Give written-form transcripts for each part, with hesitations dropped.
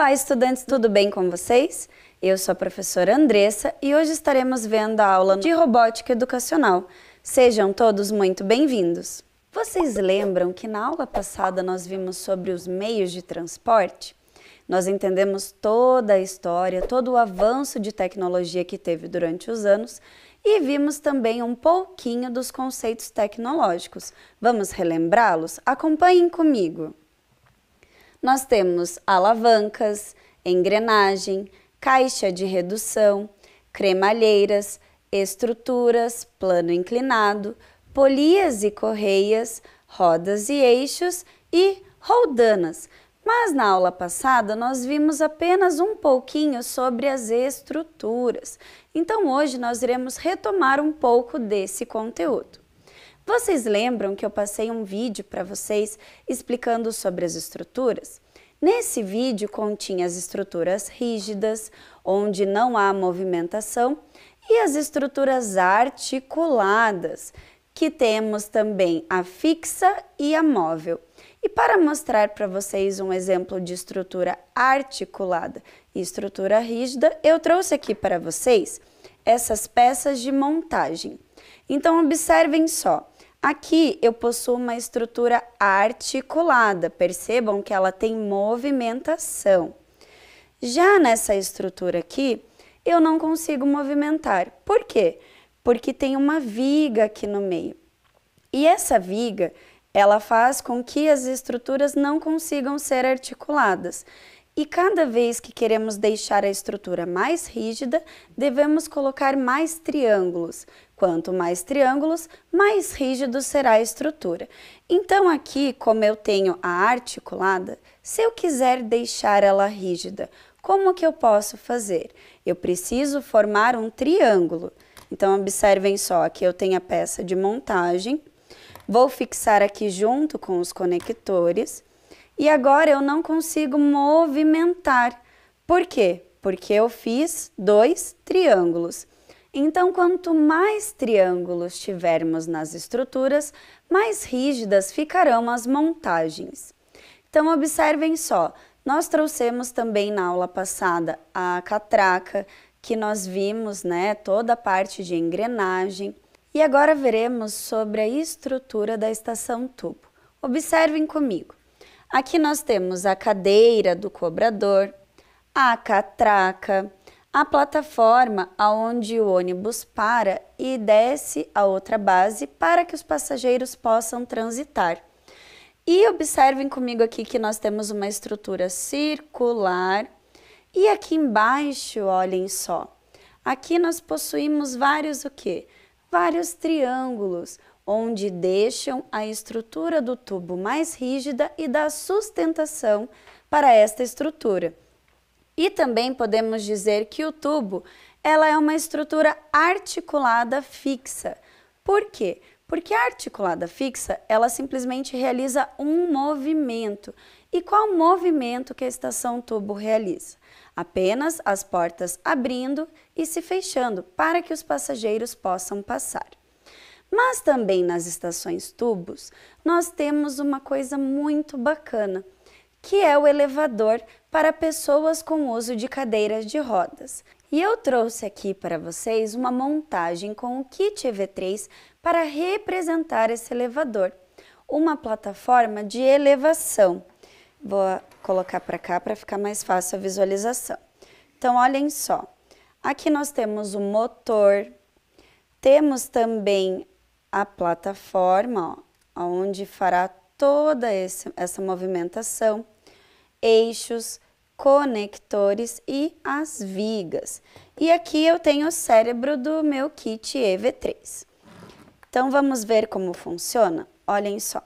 Olá, estudantes, tudo bem com vocês? Eu sou a professora Andressa e hoje estaremos vendo a aula de robótica educacional. Sejam todos muito bem-vindos. Vocês lembram que na aula passada nós vimos sobre os meios de transporte? Nós entendemos toda a história, todo o avanço de tecnologia que teve durante os anos e vimos também um pouquinho dos conceitos tecnológicos. Vamos relembrá-los? Acompanhem comigo. Nós temos alavancas, engrenagem, caixa de redução, cremalheiras, estruturas, plano inclinado, polias e correias, rodas e eixos e roldanas. Mas na aula passada nós vimos apenas um pouquinho sobre as estruturas. Então hoje nós iremos retomar um pouco desse conteúdo. Vocês lembram que eu passei um vídeo para vocês explicando sobre as estruturas? Nesse vídeo continha as estruturas rígidas, onde não há movimentação, e as estruturas articuladas, que temos também a fixa e a móvel. E para mostrar para vocês um exemplo de estrutura articulada e estrutura rígida, eu trouxe aqui para vocês essas peças de montagem. Então observem só. Aqui eu possuo uma estrutura articulada, percebam que ela tem movimentação. Já nessa estrutura aqui, eu não consigo movimentar. Por quê? Porque tem uma viga aqui no meio. E essa viga, ela faz com que as estruturas não consigam ser articuladas. E cada vez que queremos deixar a estrutura mais rígida, devemos colocar mais triângulos. Quanto mais triângulos, mais rígido será a estrutura. Então aqui, como eu tenho a articulada, se eu quiser deixar ela rígida, como que eu posso fazer? Eu preciso formar um triângulo. Então observem só, aqui eu tenho a peça de montagem, vou fixar aqui junto com os conectores e agora eu não consigo movimentar. Por quê? Porque eu fiz dois triângulos. Então, quanto mais triângulos tivermos nas estruturas, mais rígidas ficarão as montagens. Então, observem só, nós trouxemos também na aula passada a catraca, que nós vimos, né, toda a parte de engrenagem. E agora veremos sobre a estrutura da estação tubo. Observem comigo. Aqui nós temos a cadeira do cobrador, a catraca, a plataforma aonde o ônibus para e desce a outra base para que os passageiros possam transitar. E observem comigo aqui que nós temos uma estrutura circular e aqui embaixo, olhem só, aqui nós possuímos vários o quê? Vários triângulos, onde deixam a estrutura do tubo mais rígida e dá sustentação para esta estrutura. E também podemos dizer que o tubo, ela é uma estrutura articulada fixa. Por quê? Porque a articulada fixa, ela simplesmente realiza um movimento. E qual movimento que a estação tubo realiza? Apenas as portas abrindo e se fechando para que os passageiros possam passar. Mas também nas estações tubos, nós temos uma coisa muito bacana, que é o elevador para pessoas com uso de cadeiras de rodas. E eu trouxe aqui para vocês uma montagem com o kit EV3 para representar esse elevador. Uma plataforma de elevação. Vou colocar para cá para ficar mais fácil a visualização. Então, olhem só. Aqui nós temos o motor, temos também a plataforma, ó, onde fará toda essa movimentação, eixos, conectores e as vigas. E aqui eu tenho o cérebro do meu kit EV3. Então vamos ver como funciona? Olhem só.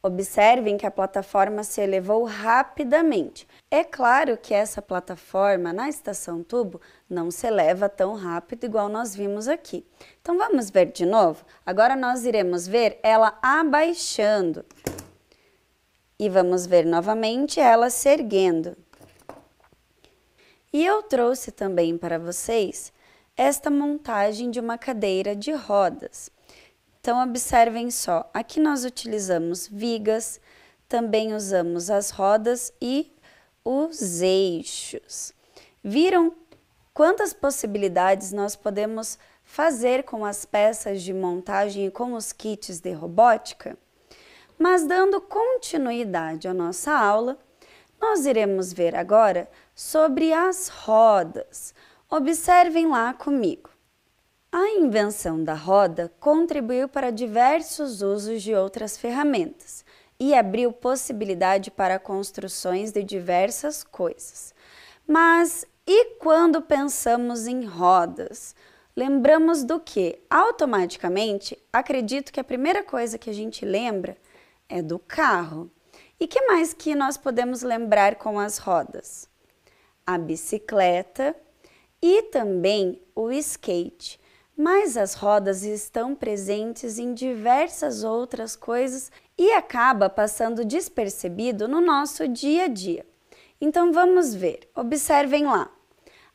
Observem que a plataforma se elevou rapidamente. É claro que essa plataforma na estação tubo não se eleva tão rápido igual nós vimos aqui. Então vamos ver de novo? Agora nós iremos ver ela abaixando. E vamos ver novamente ela se erguendo. E eu trouxe também para vocês esta montagem de uma cadeira de rodas. Então, observem só, aqui nós utilizamos vigas, também usamos as rodas e os eixos. Viram quantas possibilidades nós podemos fazer com as peças de montagem e com os kits de robótica? Mas dando continuidade à nossa aula, nós iremos ver agora sobre as rodas. Observem lá comigo. A invenção da roda contribuiu para diversos usos de outras ferramentas e abriu possibilidade para construções de diversas coisas. Mas e quando pensamos em rodas? Lembramos do que? Automaticamente, acredito que a primeira coisa que a gente lembra é do carro. E que mais que nós podemos lembrar com as rodas? A bicicleta e também o skate. Mas as rodas estão presentes em diversas outras coisas e acaba passando despercebido no nosso dia a dia. Então vamos ver, observem lá.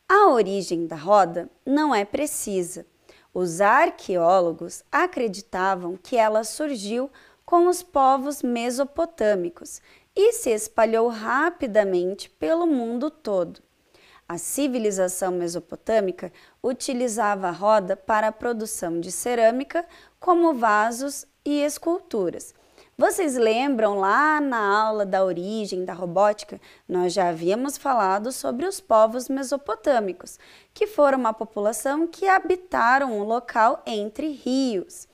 A origem da roda não é precisa. Os arqueólogos acreditavam que ela surgiu com os povos mesopotâmicos e se espalhou rapidamente pelo mundo todo. A civilização mesopotâmica utilizava a roda para a produção de cerâmica, como vasos e esculturas. Vocês lembram lá na aula da origem da robótica, nós já havíamos falado sobre os povos mesopotâmicos, que foram uma população que habitaram um local entre rios.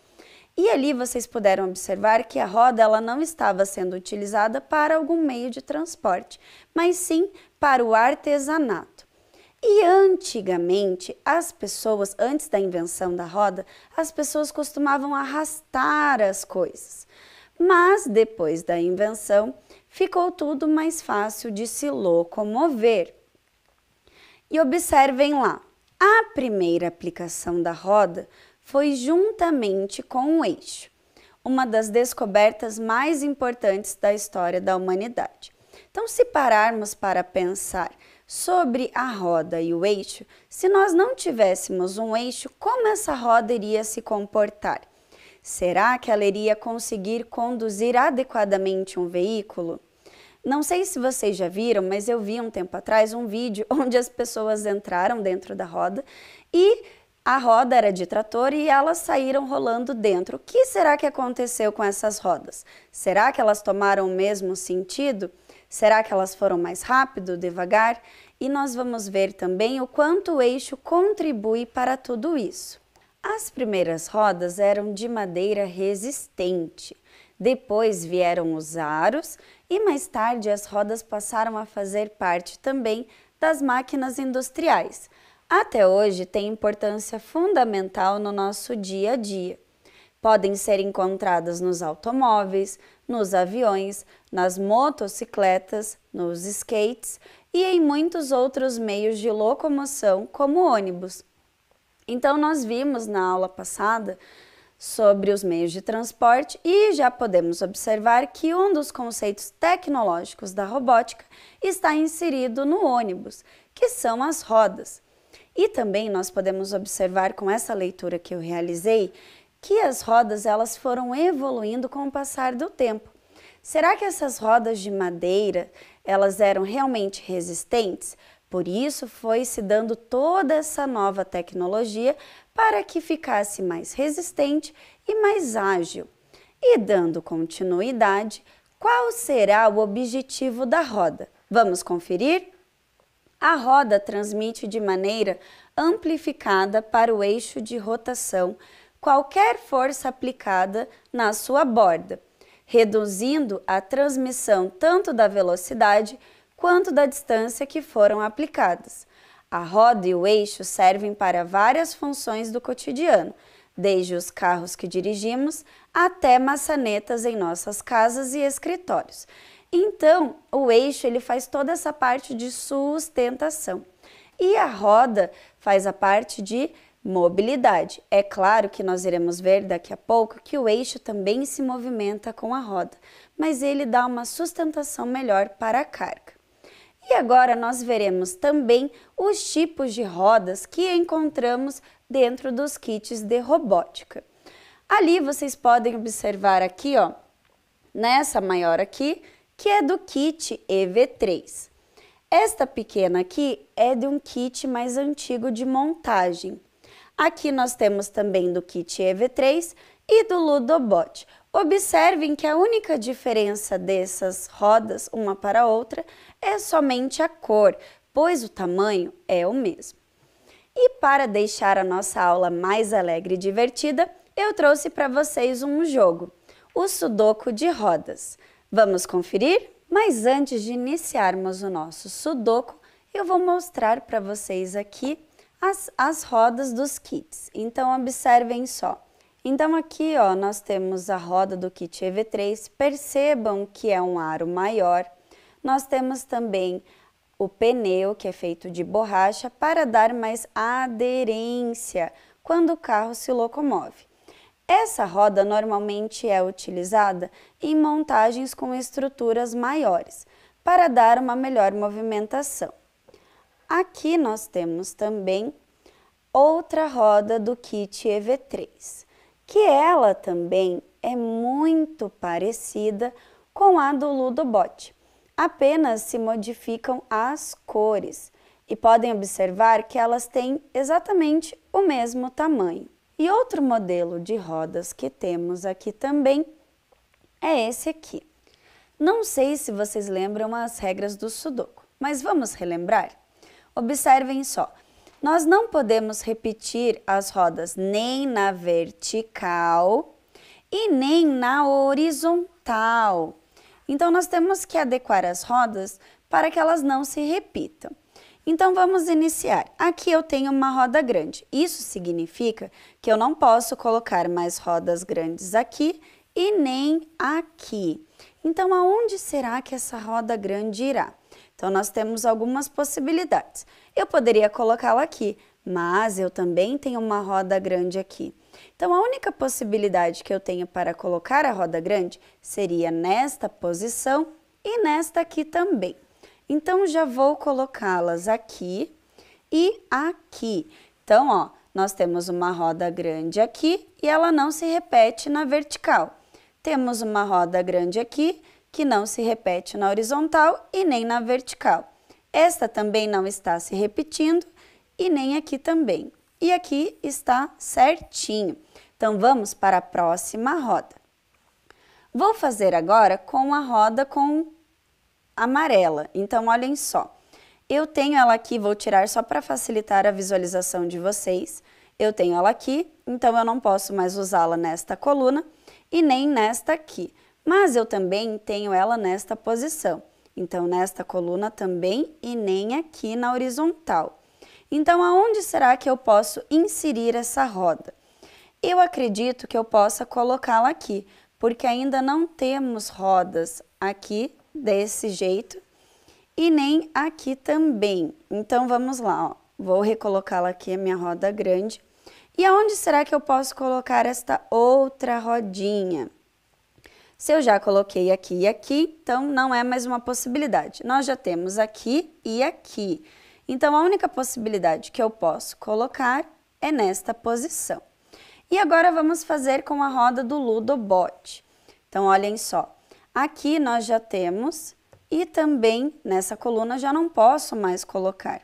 E ali vocês puderam observar que a roda ela não estava sendo utilizada para algum meio de transporte, mas sim para o artesanato. E antigamente, as pessoas, antes da invenção da roda, as pessoas costumavam arrastar as coisas. Mas depois da invenção, ficou tudo mais fácil de se locomover. E observem lá, a primeira aplicação da roda foi juntamente com o eixo, uma das descobertas mais importantes da história da humanidade. Então, se pararmos para pensar sobre a roda e o eixo, se nós não tivéssemos um eixo, como essa roda iria se comportar? Será que ela iria conseguir conduzir adequadamente um veículo? Não sei se vocês já viram, mas eu vi um tempo atrás um vídeo onde as pessoas entraram dentro da roda e a roda era de trator e elas saíram rolando dentro. O que será que aconteceu com essas rodas? Será que elas tomaram o mesmo sentido? Será que elas foram mais rápido, devagar? E nós vamos ver também o quanto o eixo contribui para tudo isso. As primeiras rodas eram de madeira resistente. Depois vieram os aros e mais tarde as rodas passaram a fazer parte também das máquinas industriais. Até hoje tem importância fundamental no nosso dia a dia. Podem ser encontradas nos automóveis, nos aviões, nas motocicletas, nos skates e em muitos outros meios de locomoção, como ônibus. Então, nós vimos na aula passada sobre os meios de transporte e já podemos observar que um dos conceitos tecnológicos da robótica está inserido no ônibus, que são as rodas. E também nós podemos observar com essa leitura que eu realizei que as rodas elas foram evoluindo com o passar do tempo. Será que essas rodas de madeira elas eram realmente resistentes? Por isso foi se dando toda essa nova tecnologia para que ficasse mais resistente e mais ágil. E dando continuidade, qual será o objetivo da roda? Vamos conferir? A roda transmite de maneira amplificada para o eixo de rotação qualquer força aplicada na sua borda, reduzindo a transmissão tanto da velocidade quanto da distância que foram aplicadas. A roda e o eixo servem para várias funções do cotidiano, desde os carros que dirigimos até maçanetas em nossas casas e escritórios. Então, o eixo ele faz toda essa parte de sustentação e a roda faz a parte de mobilidade. É claro que nós iremos ver daqui a pouco que o eixo também se movimenta com a roda, mas ele dá uma sustentação melhor para a carga. E agora nós veremos também os tipos de rodas que encontramos dentro dos kits de robótica. Ali vocês podem observar aqui, ó, nessa maior aqui, que é do kit EV3. Esta pequena aqui é de um kit mais antigo de montagem. Aqui nós temos também do kit EV3 e do Ludobot. Observem que a única diferença dessas rodas, uma para a outra, é somente a cor, pois o tamanho é o mesmo. E para deixar a nossa aula mais alegre e divertida, eu trouxe para vocês um jogo, o Sudoku de rodas. Vamos conferir? Mas antes de iniciarmos o nosso Sudoku, eu vou mostrar para vocês aqui as rodas dos kits. Então, observem só. Então, aqui ó, nós temos a roda do kit EV3. Percebam que é um aro maior. Nós temos também o pneu, que é feito de borracha, para dar mais aderência quando o carro se locomove. Essa roda normalmente é utilizada em montagens com estruturas maiores, para dar uma melhor movimentação. Aqui nós temos também outra roda do kit EV3, que ela também é muito parecida com a do Ludobot. Apenas se modificam as cores e podem observar que elas têm exatamente o mesmo tamanho. E outro modelo de rodas que temos aqui também é esse aqui. Não sei se vocês lembram as regras do Sudoku, mas vamos relembrar? Observem só, nós não podemos repetir as rodas nem na vertical e nem na horizontal. Então, nós temos que adequar as rodas para que elas não se repitam. Então, vamos iniciar. Aqui eu tenho uma roda grande. Isso significa que eu não posso colocar mais rodas grandes aqui e nem aqui. Então, aonde será que essa roda grande irá? Então, nós temos algumas possibilidades. Eu poderia colocá-la aqui, mas eu também tenho uma roda grande aqui. Então, a única possibilidade que eu tenho para colocar a roda grande seria nesta posição e nesta aqui também. Então, já vou colocá-las aqui e aqui. Então, ó, nós temos uma roda grande aqui e ela não se repete na vertical. Temos uma roda grande aqui que não se repete na horizontal e nem na vertical. Esta também não está se repetindo e nem aqui também. E aqui está certinho. Então, vamos para a próxima roda. Vou fazer agora com a roda com amarela. Então, olhem só. Eu tenho ela aqui, vou tirar só para facilitar a visualização de vocês. Eu tenho ela aqui, então eu não posso mais usá-la nesta coluna e nem nesta aqui. Mas eu também tenho ela nesta posição. Então, nesta coluna também e nem aqui na horizontal. Então, aonde será que eu posso inserir essa roda? Eu acredito que eu possa colocá-la aqui, porque ainda não temos rodas aqui desse jeito e nem aqui também. Então, vamos lá, ó. Vou recolocá-la aqui, a minha roda grande. E aonde será que eu posso colocar esta outra rodinha? Se eu já coloquei aqui e aqui, então não é mais uma possibilidade. Nós já temos aqui e aqui. Então, a única possibilidade que eu posso colocar é nesta posição. E agora vamos fazer com a roda do Ludobot. Então, olhem só. Aqui nós já temos e também nessa coluna já não posso mais colocar.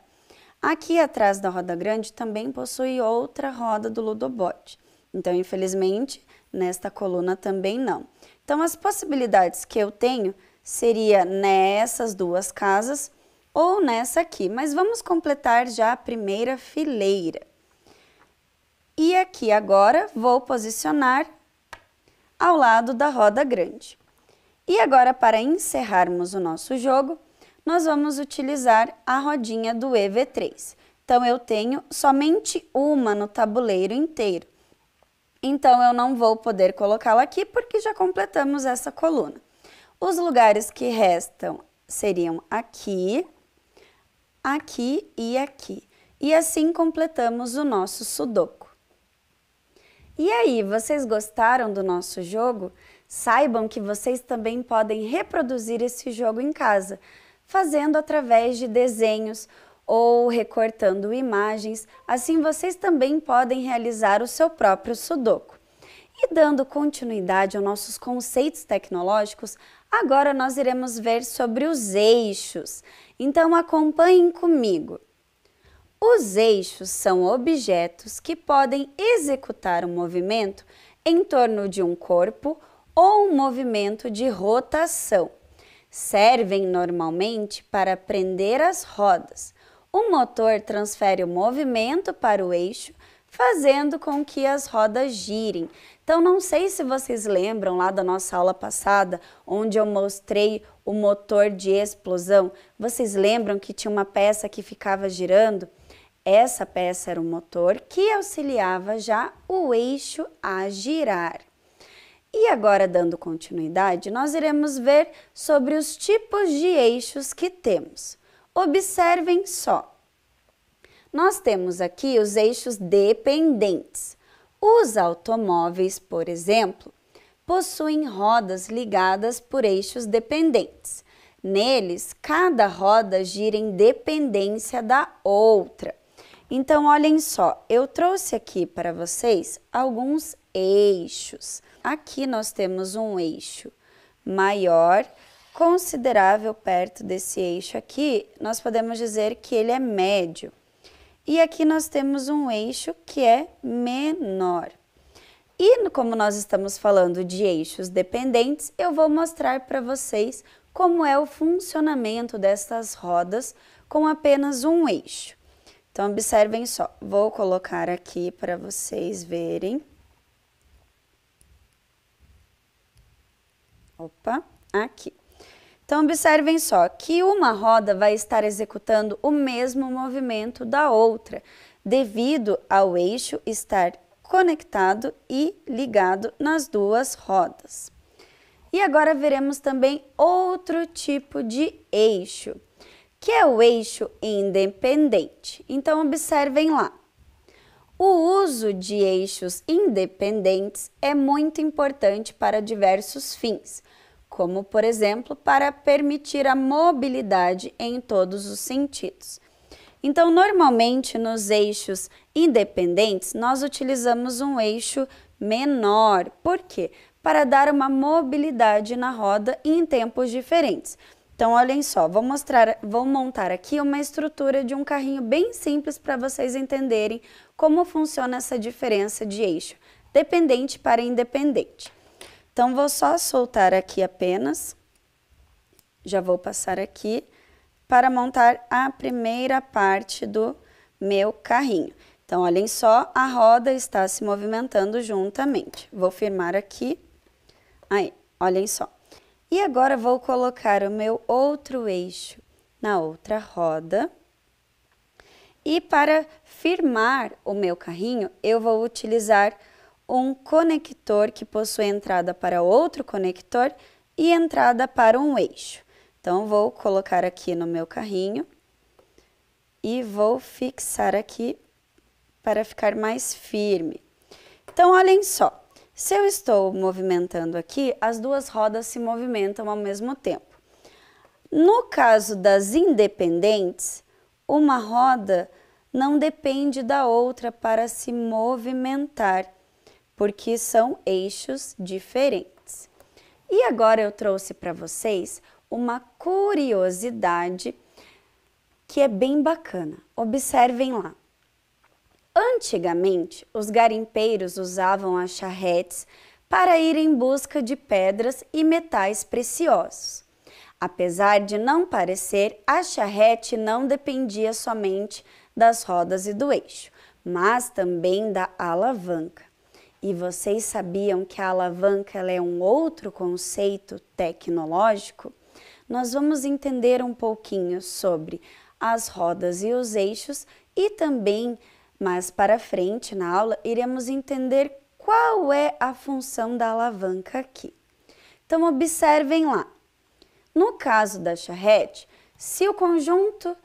Aqui atrás da roda grande também possui outra roda do Ludobot. Então, infelizmente, nesta coluna também não. Então, as possibilidades que eu tenho seria nessas duas casas ou nessa aqui, mas vamos completar já a primeira fileira. E aqui agora vou posicionar ao lado da roda grande. E agora, para encerrarmos o nosso jogo, nós vamos utilizar a rodinha do EV3. Então, eu tenho somente uma no tabuleiro inteiro. Então, eu não vou poder colocá-la aqui porque já completamos essa coluna. Os lugares que restam seriam aqui, aqui e aqui. E assim completamos o nosso Sudoku. E aí, vocês gostaram do nosso jogo? Saibam que vocês também podem reproduzir esse jogo em casa, fazendo através de desenhos ou recortando imagens. Assim, vocês também podem realizar o seu próprio Sudoku. E dando continuidade aos nossos conceitos tecnológicos, agora nós iremos ver sobre os eixos. Então acompanhem comigo. Os eixos são objetos que podem executar um movimento em torno de um corpo ou um movimento de rotação. Servem normalmente para prender as rodas. O motor transfere o movimento para o eixo, fazendo com que as rodas girem. Então, não sei se vocês lembram lá da nossa aula passada, onde eu mostrei o motor de explosão. Vocês lembram que tinha uma peça que ficava girando? Essa peça era o motor que auxiliava já o eixo a girar. E agora, dando continuidade, nós iremos ver sobre os tipos de eixos que temos. Observem só. Nós temos aqui os eixos dependentes. Os automóveis, por exemplo, possuem rodas ligadas por eixos dependentes. Neles, cada roda gira em dependência da outra. Então, olhem só, eu trouxe aqui para vocês alguns eixos. Aqui nós temos um eixo maior, considerável perto desse eixo aqui, nós podemos dizer que ele é médio. E aqui nós temos um eixo que é menor. E como nós estamos falando de eixos dependentes, eu vou mostrar para vocês como é o funcionamento dessas rodas com apenas um eixo. Então, observem só, vou colocar aqui para vocês verem. Opa, aqui. Então, observem só que uma roda vai estar executando o mesmo movimento da outra, devido ao eixo estar conectado e ligado nas duas rodas. E agora veremos também outro tipo de eixo, que é o eixo independente. Então, observem lá. O uso de eixos independentes é muito importante para diversos fins, como, por exemplo, para permitir a mobilidade em todos os sentidos. Então, normalmente, nos eixos independentes, nós utilizamos um eixo menor. Por quê? Para dar uma mobilidade na roda em tempos diferentes. Então, olhem só, vou montar aqui uma estrutura de um carrinho bem simples para vocês entenderem como funciona essa diferença de eixo dependente para independente. Então, vou só soltar aqui apenas, já vou passar aqui para montar a primeira parte do meu carrinho. Então, olhem só, a roda está se movimentando juntamente. Vou firmar aqui, aí, olhem só. E agora vou colocar o meu outro eixo na outra roda. E para firmar o meu carrinho, eu vou utilizar um conector que possui entrada para outro conector e entrada para um eixo. Então, vou colocar aqui no meu carrinho e vou fixar aqui para ficar mais firme. Então, olhem só, se eu estou movimentando aqui, as duas rodas se movimentam ao mesmo tempo. No caso das independentes, uma roda não depende da outra para se movimentar, porque são eixos diferentes. E agora eu trouxe para vocês uma curiosidade que é bem bacana. Observem lá. Antigamente, os garimpeiros usavam as charretes para ir em busca de pedras e metais preciosos. Apesar de não parecer, a charrete não dependia somente das rodas e do eixo, mas também da alavanca. E vocês sabiam que a alavanca ela é um outro conceito tecnológico? Nós vamos entender um pouquinho sobre as rodas e os eixos e também, mais para frente na aula, iremos entender qual é a função da alavanca aqui. Então, observem lá. No caso da charrete, se o conjunto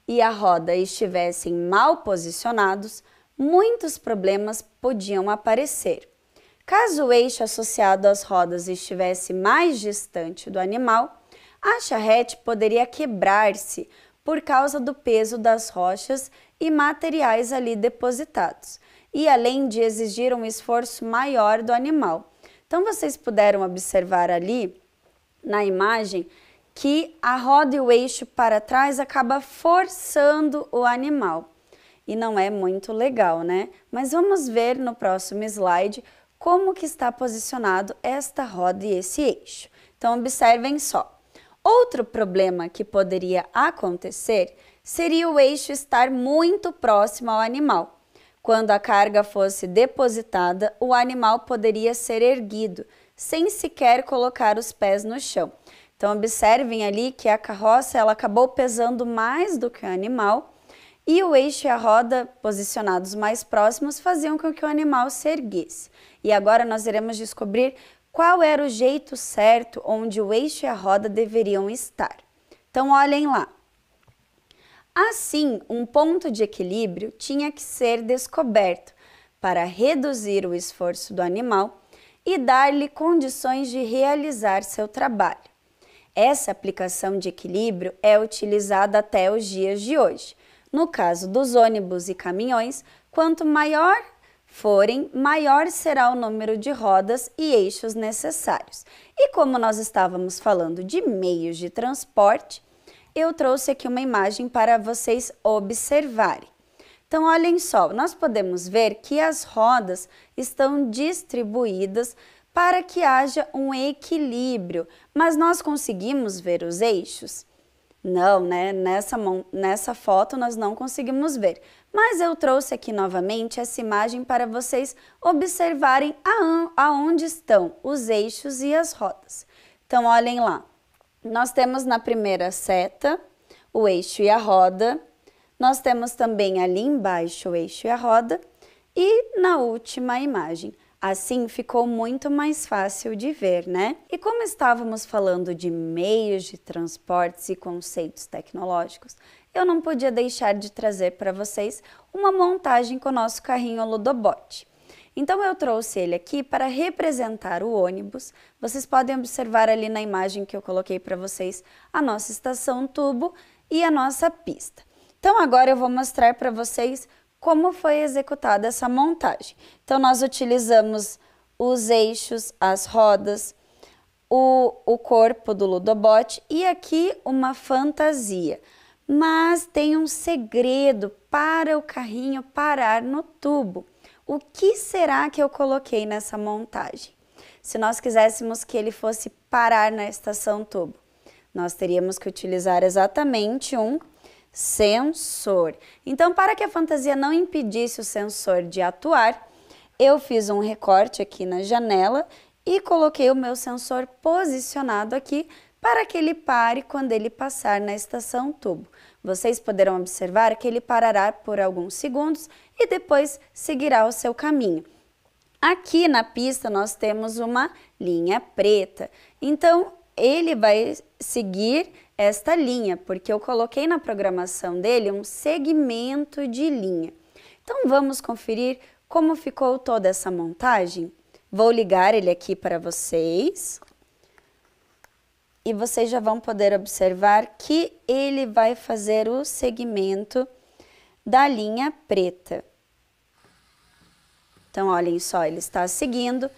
e a roda estivessem mal posicionados, muitos problemas podiam aparecer. Caso o eixo associado às rodas estivesse mais distante do animal, a charrete poderia quebrar-se por causa do peso das rochas e materiais ali depositados. e além de exigir um esforço maior do animal. Então, vocês puderam observar ali na imagem que a roda e o eixo para trás acaba forçando o animal. E não é muito legal, né? Mas vamos ver no próximo slide como que está posicionado esta roda e esse eixo. Então, observem só. Outro problema que poderia acontecer seria o eixo estar muito próximo ao animal. Quando a carga fosse depositada, o animal poderia ser erguido, sem sequer colocar os pés no chão. Então, observem ali que a carroça ela acabou pesando mais do que o animal e o eixo e a roda, posicionados mais próximos, faziam com que o animal se erguesse. E agora nós iremos descobrir qual era o jeito certo onde o eixo e a roda deveriam estar. Então, olhem lá. Assim, um ponto de equilíbrio tinha que ser descoberto para reduzir o esforço do animal e dar-lhe condições de realizar seu trabalho. Essa aplicação de equilíbrio é utilizada até os dias de hoje. No caso dos ônibus e caminhões, quanto maior forem, maior será o número de rodas e eixos necessários. E como nós estávamos falando de meios de transporte, eu trouxe aqui uma imagem para vocês observarem. Então, olhem só, nós podemos ver que as rodas estão distribuídas para que haja um equilíbrio, mas nós conseguimos ver os eixos? Não, né? Nessa foto nós não conseguimos ver, mas eu trouxe aqui novamente essa imagem para vocês observarem aonde estão os eixos e as rodas. Então, olhem lá. Nós temos na primeira seta o eixo e a roda, nós temos também ali embaixo o eixo e a roda e na última imagem. Assim ficou muito mais fácil de ver, né? E como estávamos falando de meios de transportes e conceitos tecnológicos, eu não podia deixar de trazer para vocês uma montagem com o nosso carrinho Ludobot. Então, eu trouxe ele aqui para representar o ônibus. Vocês podem observar ali na imagem que eu coloquei para vocês a nossa estação tubo e a nossa pista. Então, agora eu vou mostrar para vocês como foi executada essa montagem. Então, nós utilizamos os eixos, as rodas, o corpo do Ludobot e aqui uma fantasia. Mas tem um segredo para o carrinho parar no tubo. O que será que eu coloquei nessa montagem? Se nós quiséssemos que ele fosse parar na estação tubo, nós teríamos que utilizar exatamente um sensor. Então, para que a fantasia não impedisse o sensor de atuar, eu fiz um recorte aqui na janela e coloquei o meu sensor posicionado aqui para que ele pare quando ele passar na estação tubo. Vocês poderão observar que ele parará por alguns segundos e depois seguirá o seu caminho. Aqui na pista nós temos uma linha preta, então ele vai seguir esta linha, porque eu coloquei na programação dele um segmento de linha. Então vamos conferir como ficou toda essa montagem? Vou ligar ele aqui para vocês. E vocês já vão poder observar que ele vai fazer o segmento da linha preta. Então, olhem só, ele está seguindo.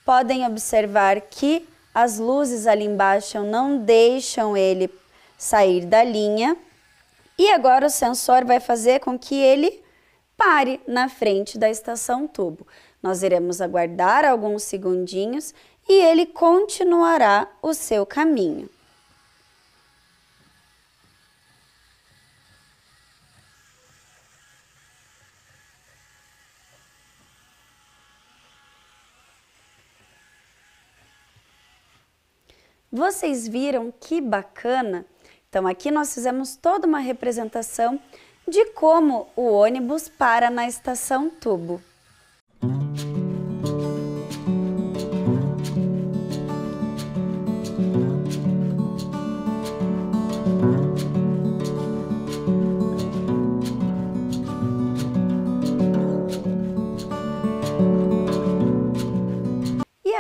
Podem observar que as luzes ali embaixo não deixam ele sair da linha. E agora o sensor vai fazer com que ele pare na frente da estação tubo. Nós iremos aguardar alguns segundinhos e ele continuará o seu caminho. Vocês viram que bacana? Então, aqui nós fizemos toda uma representação de como o ônibus para na estação tubo.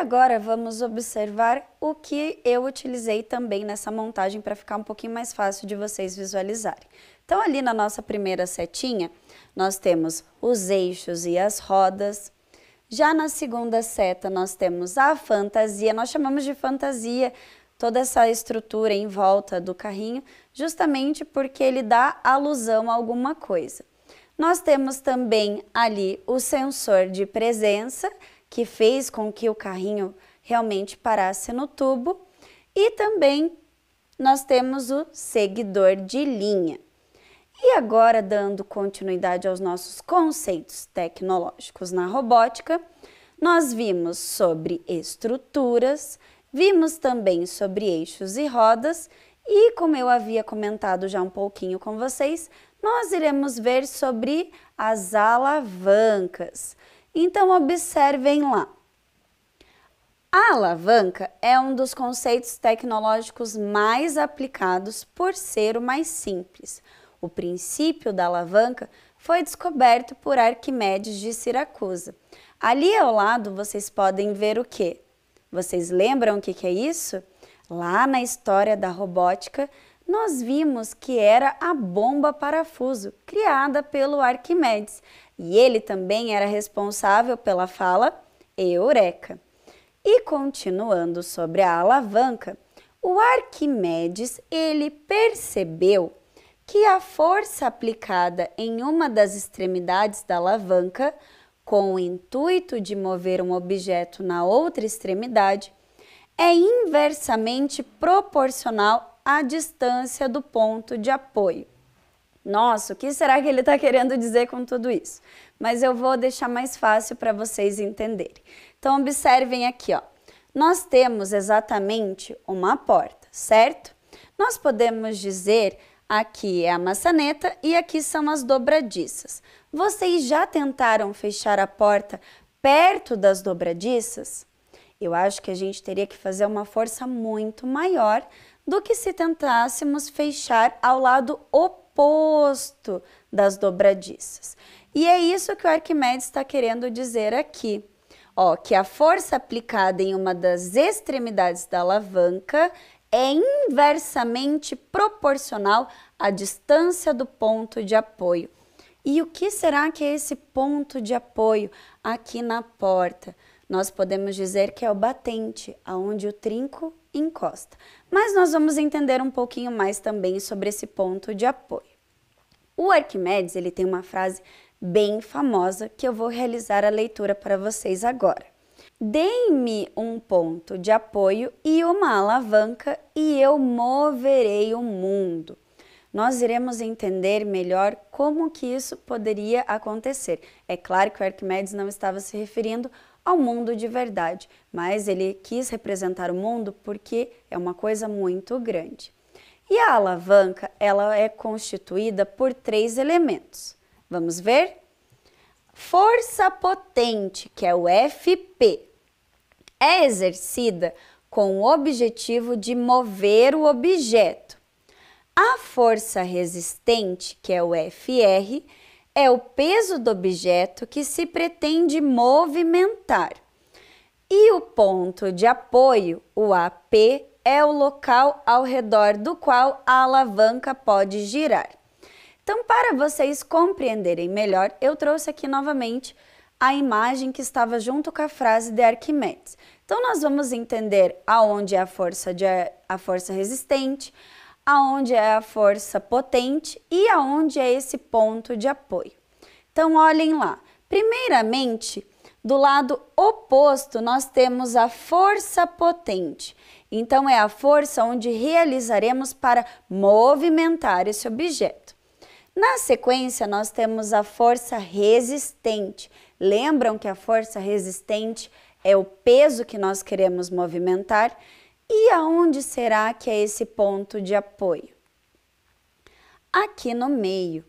agora vamos observar o que eu utilizei também nessa montagem para ficar um pouquinho mais fácil de vocês visualizarem. Então ali na nossa primeira setinha, nós temos os eixos e as rodas. Já na segunda seta nós temos a fantasia, nós chamamos de fantasia toda essa estrutura em volta do carrinho, justamente porque ele dá alusão a alguma coisa. Nós temos também ali o sensor de presença, que fez com que o carrinho realmente parasse no tubo, e também nós temos o seguidor de linha. E agora, dando continuidade aos nossos conceitos tecnológicos na robótica, nós vimos sobre estruturas, vimos também sobre eixos e rodas e, como eu havia comentado já um pouquinho com vocês, nós iremos ver sobre as alavancas. Então, observem lá. A alavanca é um dos conceitos tecnológicos mais aplicados por ser o mais simples. O princípio da alavanca foi descoberto por Arquimedes de Siracusa. Ali ao lado vocês podem ver o quê? Vocês lembram o que é isso? Lá na história da robótica, nós vimos que era a bomba parafuso, criada pelo Arquimedes. E ele também era responsável pela fala Eureka. E continuando sobre a alavanca, o Arquimedes, ele percebeu que a força aplicada em uma das extremidades da alavanca, com o intuito de mover um objeto na outra extremidade, é inversamente proporcional à distância do ponto de apoio. Nossa, o que será que ele está querendo dizer com tudo isso? Mas eu vou deixar mais fácil para vocês entenderem. Então, observem aqui, ó. Nós temos exatamente uma porta, certo? Nós podemos dizer aqui é a maçaneta e aqui são as dobradiças. Vocês já tentaram fechar a porta perto das dobradiças? Eu acho que a gente teria que fazer uma força muito maior do que se tentássemos fechar ao lado oposto das dobradiças. E é isso que o Arquimedes está querendo dizer aqui. Ó, que a força aplicada em uma das extremidades da alavanca é inversamente proporcional à distância do ponto de apoio. E o que será que é esse ponto de apoio aqui na porta? Nós podemos dizer que é o batente, aonde o trinco encosta. Mas nós vamos entender um pouquinho mais também sobre esse ponto de apoio. O Arquimedes, ele tem uma frase bem famosa que eu vou realizar a leitura para vocês agora. Deem-me um ponto de apoio e uma alavanca e eu moverei o mundo. Nós iremos entender melhor como que isso poderia acontecer. É claro que o Arquimedes não estava se referindo ao mundo de verdade, mas ele quis representar o mundo porque é uma coisa muito grande. E a alavanca, ela é constituída por 3 elementos. Vamos ver? Força potente, que é o FP, é exercida com o objetivo de mover o objeto. A força resistente, que é o FR, é o peso do objeto que se pretende movimentar. E o ponto de apoio, o AP, é o local ao redor do qual a alavanca pode girar. Então, para vocês compreenderem melhor, eu trouxe aqui novamente a imagem que estava junto com a frase de Arquimedes. Então, nós vamos entender aonde é a força resistente, aonde é a força potente e aonde é esse ponto de apoio. Então, olhem lá. Primeiramente, do lado oposto, nós temos a força potente. Então, é a força onde realizaremos para movimentar esse objeto. Na sequência, nós temos a força resistente. Lembram que a força resistente é o peso que nós queremos movimentar? E aonde será que é esse ponto de apoio? Aqui no meio.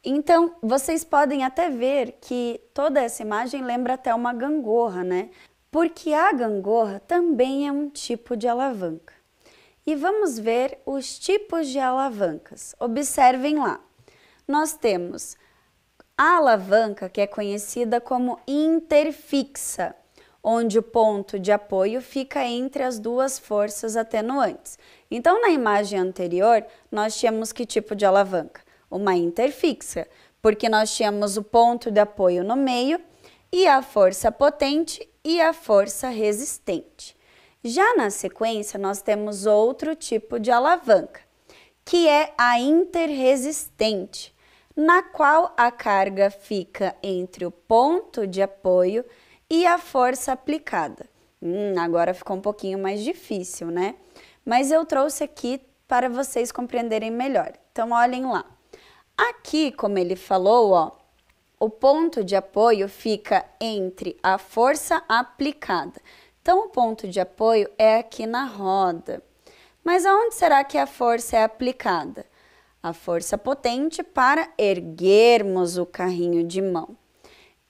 Então, vocês podem até ver que toda essa imagem lembra até uma gangorra, né? Porque a gangorra também é um tipo de alavanca. E vamos ver os tipos de alavancas. Observem lá. Nós temos a alavanca que é conhecida como interfixa. onde o ponto de apoio fica entre as duas forças atenuantes. Então, na imagem anterior, nós tínhamos que tipo de alavanca? Uma interfixa, porque nós tínhamos o ponto de apoio no meio e a força potente e a força resistente. Já na sequência, nós temos outro tipo de alavanca, que é a interresistente, na qual a carga fica entre o ponto de apoio e a força aplicada. Agora ficou um pouquinho mais difícil, né? Mas eu trouxe aqui para vocês compreenderem melhor. Então, olhem lá. Aqui, como ele falou, ó, o ponto de apoio fica entre a força aplicada. Então, o ponto de apoio é aqui na roda. Mas aonde será que a força é aplicada? A força potente para erguermos o carrinho de mão.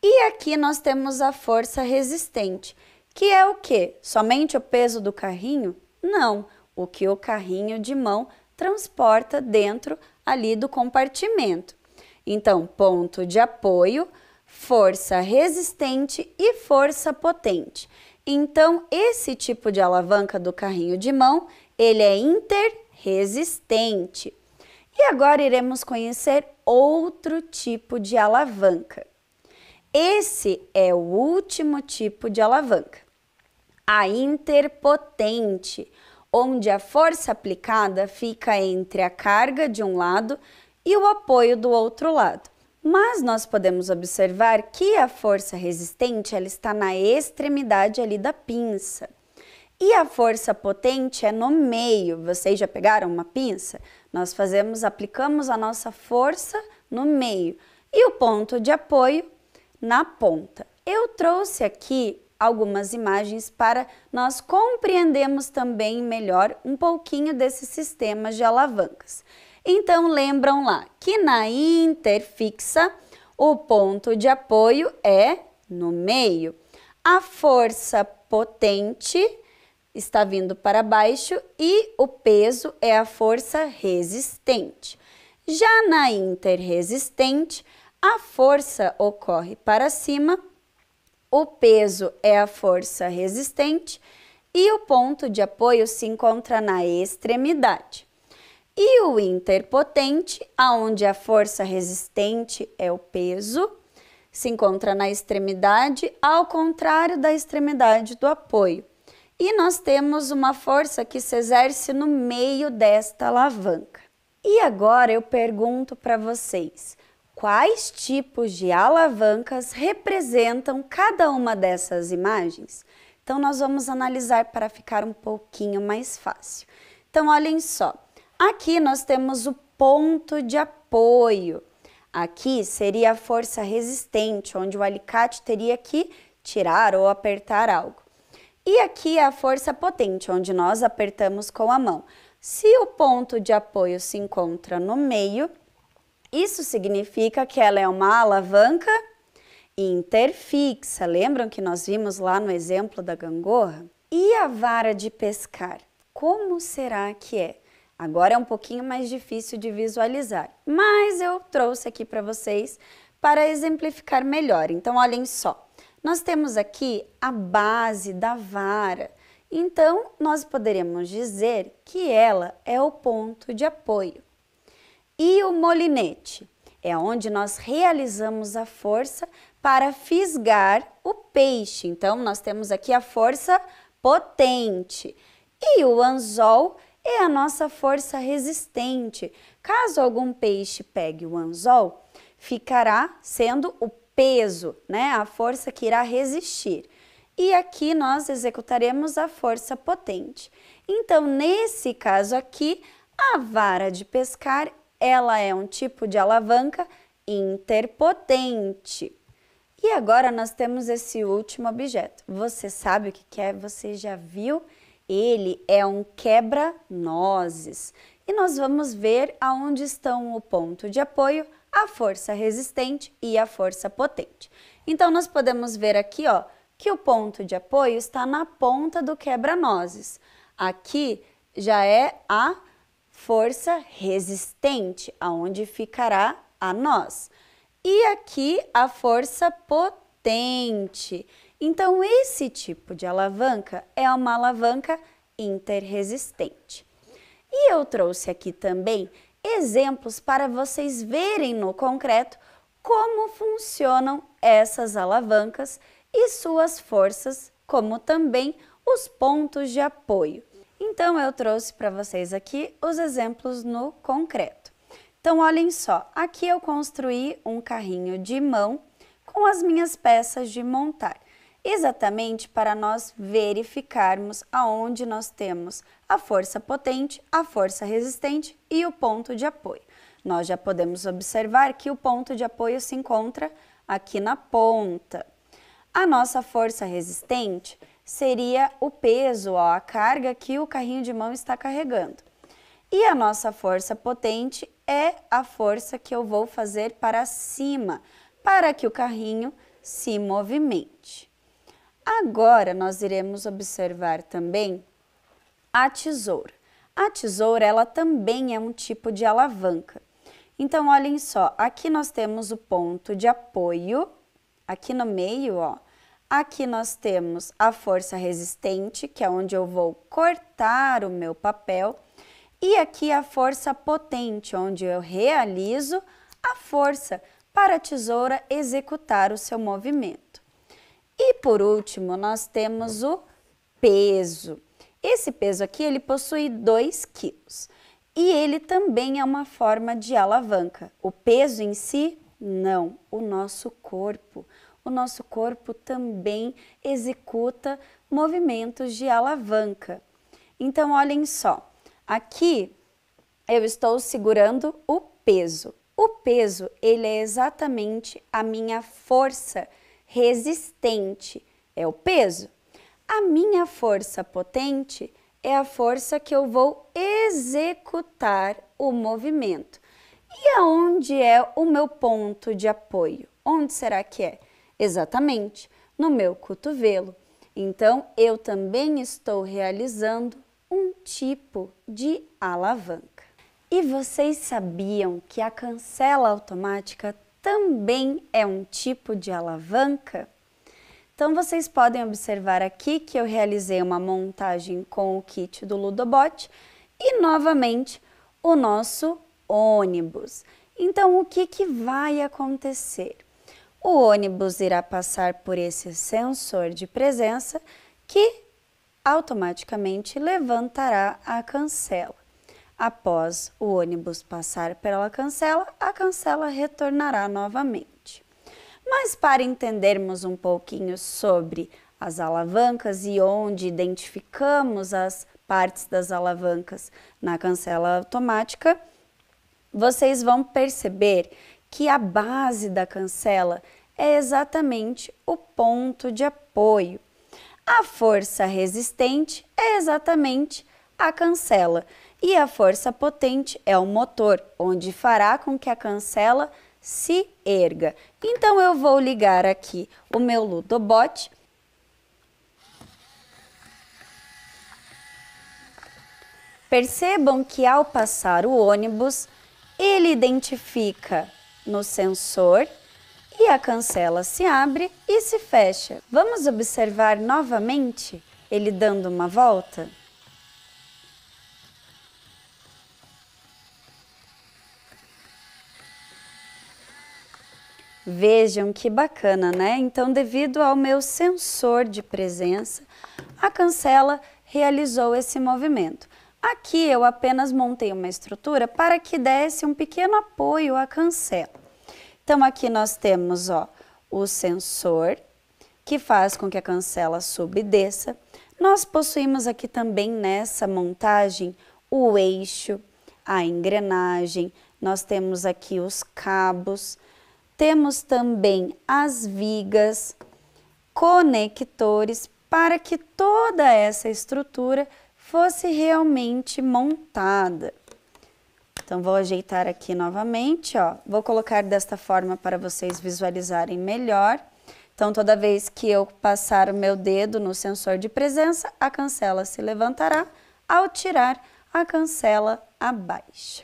E aqui nós temos a força resistente, que é o quê? Somente o peso do carrinho? Não, o que o carrinho de mão transporta dentro ali do compartimento. Então, ponto de apoio, força resistente e força potente. Então, esse tipo de alavanca do carrinho de mão, ele é interresistente. E agora iremos conhecer outro tipo de alavanca. Esse é o último tipo de alavanca, a interpotente, onde a força aplicada fica entre a carga de um lado e o apoio do outro lado. Mas nós podemos observar que a força resistente ela está na extremidade ali da pinça. E a força potente é no meio. Vocês já pegaram uma pinça? Nós aplicamos a nossa força no meio e o ponto de apoio na ponta. Eu trouxe aqui algumas imagens para nós compreendermos também melhor um pouquinho desses sistemas de alavancas. Então, lembram lá que na interfixa o ponto de apoio é no meio. A força potente está vindo para baixo e o peso é a força resistente. Já na interresistente, a força ocorre para cima, o peso é a força resistente e o ponto de apoio se encontra na extremidade. E o interpotente, aonde a força resistente é o peso, se encontra na extremidade, ao contrário da extremidade do apoio. E nós temos uma força que se exerce no meio desta alavanca. E agora eu pergunto para vocês, quais tipos de alavancas representam cada uma dessas imagens? Então, nós vamos analisar para ficar um pouquinho mais fácil. Então, olhem só. Aqui nós temos o ponto de apoio. Aqui seria a força resistente, onde o alicate teria que tirar ou apertar algo. E aqui é a força potente, onde nós apertamos com a mão. Se o ponto de apoio se encontra no meio, isso significa que ela é uma alavanca interfixa. Lembram que nós vimos lá no exemplo da gangorra? E a vara de pescar? Como será que é? Agora é um pouquinho mais difícil de visualizar, mas eu trouxe aqui para vocês para exemplificar melhor. Então, olhem só, nós temos aqui a base da vara, então nós poderíamos dizer que ela é o ponto de apoio. E o molinete é onde nós realizamos a força para fisgar o peixe, então nós temos aqui a força potente. E o anzol é a nossa força resistente. Caso algum peixe pegue o anzol, ficará sendo o peso, né? A força que irá resistir. E aqui nós executaremos a força potente. Então, nesse caso aqui, a vara de pescar, ela é um tipo de alavanca interpotente. E agora nós temos esse último objeto. Você sabe o que é? Você já viu? Ele é um quebra-nozes e nós vamos ver aonde estão o ponto de apoio, a força resistente e a força potente. Então, nós podemos ver aqui, ó, que o ponto de apoio está na ponta do quebra-nozes. Aqui já é a força resistente, aonde ficará a noz. E aqui a força potente. Então, esse tipo de alavanca é uma alavanca interresistente. E eu trouxe aqui também exemplos para vocês verem no concreto como funcionam essas alavancas e suas forças, como também os pontos de apoio. Então, eu trouxe para vocês aqui os exemplos no concreto. Então, olhem só, aqui eu construí um carrinho de mão com as minhas peças de montar, exatamente para nós verificarmos aonde nós temos a força potente, a força resistente e o ponto de apoio. Nós já podemos observar que o ponto de apoio se encontra aqui na ponta. A nossa força resistente seria o peso, ó, a carga que o carrinho de mão está carregando. E a nossa força potente é a força que eu vou fazer para cima, para que o carrinho se movimente. Agora, nós iremos observar também a tesoura. A tesoura, ela também é um tipo de alavanca. Então, olhem só, aqui nós temos o ponto de apoio, aqui no meio, ó. Aqui nós temos a força resistente, que é onde eu vou cortar o meu papel. E aqui a força potente, onde eu realizo a força para a tesoura executar o seu movimento. E por último, nós temos o peso. Esse peso aqui, ele possui 2 quilos. E ele também é uma forma de alavanca. O peso em si, não. O nosso corpo. O nosso corpo também executa movimentos de alavanca. Então, olhem só. Aqui, eu estou segurando o peso. O peso, ele é exatamente a minha força resistente, é o peso. A minha força potente é a força que eu vou executar o movimento. E aonde é o meu ponto de apoio? Onde será que é? Exatamente, no meu cotovelo. Então, eu também estou realizando um tipo de alavanca. E vocês sabiam que a cancela automática também é um tipo de alavanca? Então, vocês podem observar aqui que eu realizei uma montagem com o kit do Ludobot e, novamente, o nosso ônibus. Então, o que vai acontecer? O ônibus irá passar por esse sensor de presença que automaticamente levantará a cancela. Após o ônibus passar pela cancela, a cancela retornará novamente. Mas para entendermos um pouquinho sobre as alavancas e onde identificamos as partes das alavancas na cancela automática, vocês vão perceber que a base da cancela é exatamente o ponto de apoio. A força resistente é exatamente a cancela e a força potente é o motor, onde fará com que a cancela se erga. Então, eu vou ligar aqui o meu Ludobot. Percebam que ao passar o ônibus, ele identifica no sensor e a cancela se abre e se fecha. Vamos observar novamente ele dando uma volta? Vejam que bacana, né? Então, devido ao meu sensor de presença, a cancela realizou esse movimento. Aqui eu apenas montei uma estrutura para que desse um pequeno apoio à cancela. Então, aqui nós temos, ó, o sensor, que faz com que a cancela suba e desça. Nós possuímos aqui também nessa montagem o eixo, a engrenagem, nós temos aqui os cabos, temos também as vigas, conectores, para que toda essa estrutura fosse realmente montada. Então, vou ajeitar aqui novamente, ó. Vou colocar desta forma para vocês visualizarem melhor. Então, toda vez que eu passar o meu dedo no sensor de presença, a cancela se levantará. Ao tirar, a cancela abaixa.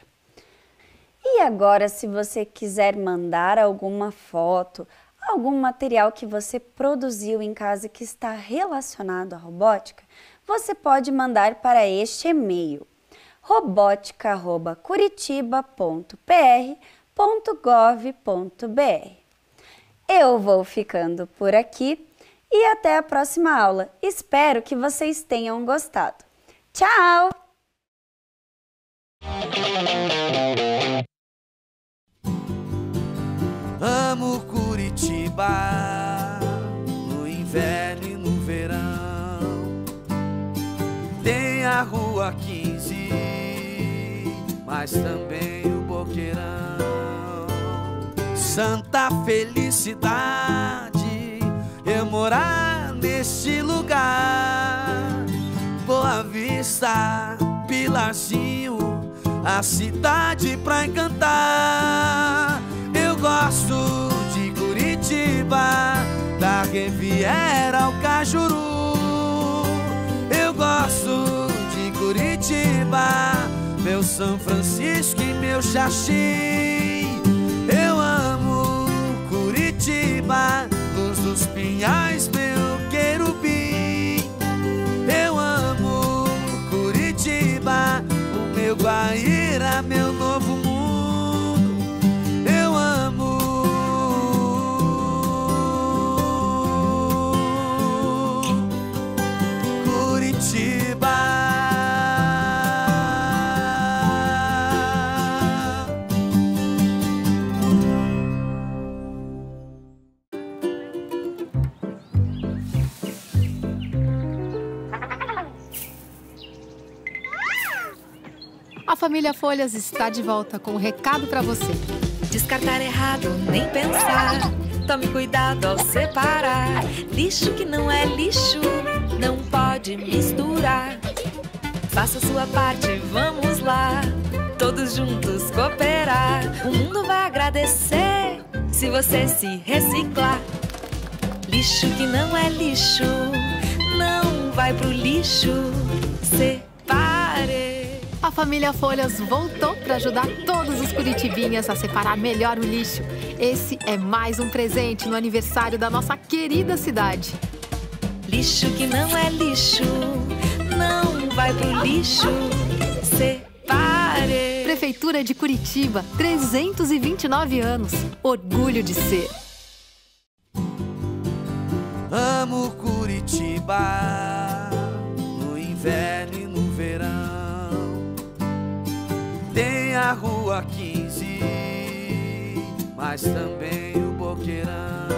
E agora, se você quiser mandar alguma foto, algum material que você produziu em casa que está relacionado à robótica, você pode mandar para este e-mail: robotica@curitiba.pr.gov.br. Eu vou ficando por aqui e até a próxima aula. Espero que vocês tenham gostado. Tchau! Amo Curitiba, no inverno e no verão. Tem a Rua 15, mas também o Boqueirão. Santa felicidade eu morar neste lugar. Boa Vista, Pilarzinho, a cidade pra encantar. Eu gosto de Curitiba, da Riviera ao Cajuru. Eu gosto de Curitiba, meu São Francisco e meu Xaxim. Eu amo Curitiba, Luz dos Pinhais, meu querubim. Eu amo Curitiba, o meu Guaíra, meu novo mundo. Eu amo Curitiba. A família Folhas está de volta com um recado para você. Descartar errado, nem pensar. Tome cuidado ao separar. Lixo que não é lixo, não pode misturar. Faça a sua parte, vamos lá. Todos juntos cooperar. O mundo vai agradecer se você se reciclar. Lixo que não é lixo, não vai pro lixo. Separe. A família Folhas voltou para ajudar todos os curitibinhas a separar melhor o lixo. Esse é mais um presente no aniversário da nossa querida cidade. Lixo que não é lixo, não vai pro lixo. Separe. Prefeitura de Curitiba, 329 anos. Orgulho de ser. Amo Curitiba, no inverno e no verão. Tem a Rua 15, mas também o Boqueirão.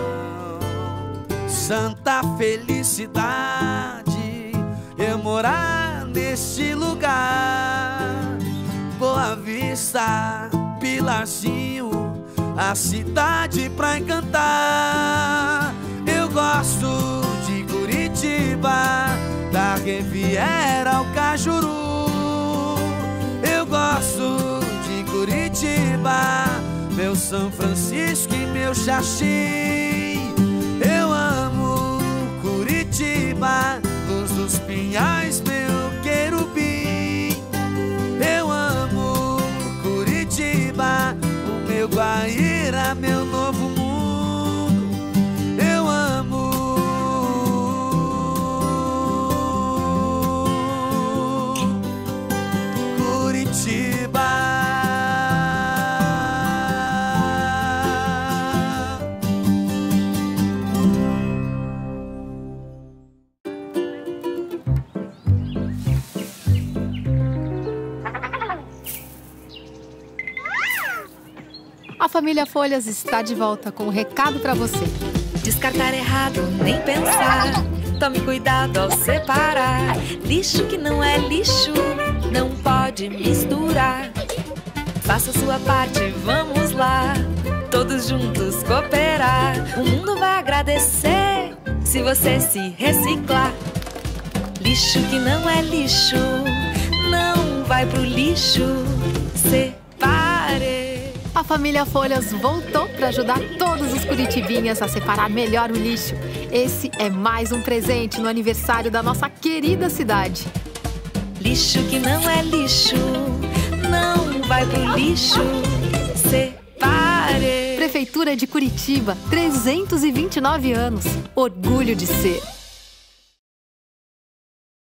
Santa felicidade eu morar neste lugar. Boa Vista, Pilarzinho, a cidade pra encantar. Eu gosto de Curitiba, da Riviera ao Cajuru. Eu gosto de Curitiba, meu São Francisco e meu Xaxim. Eu amo Curitiba, Luz dos Pinhais, meu querubim. Eu amo Curitiba, o meu Guaíra, meu novo mundo. Eu amo Curitiba. A família Folhas está de volta com um recado para você. Descartar errado, nem pensar. Tome cuidado ao separar. Lixo que não é lixo, não pode misturar. Faça a sua parte, vamos lá. Todos juntos cooperar. O mundo vai agradecer se você se reciclar. Lixo que não é lixo, não vai pro lixo. Separe. A família Folhas voltou para ajudar todos os curitibinhas a separar melhor o lixo. Esse é mais um presente no aniversário da nossa querida cidade. Lixo que não é lixo, não vai pro lixo. Separe. Prefeitura de Curitiba, 329 anos. Orgulho de ser.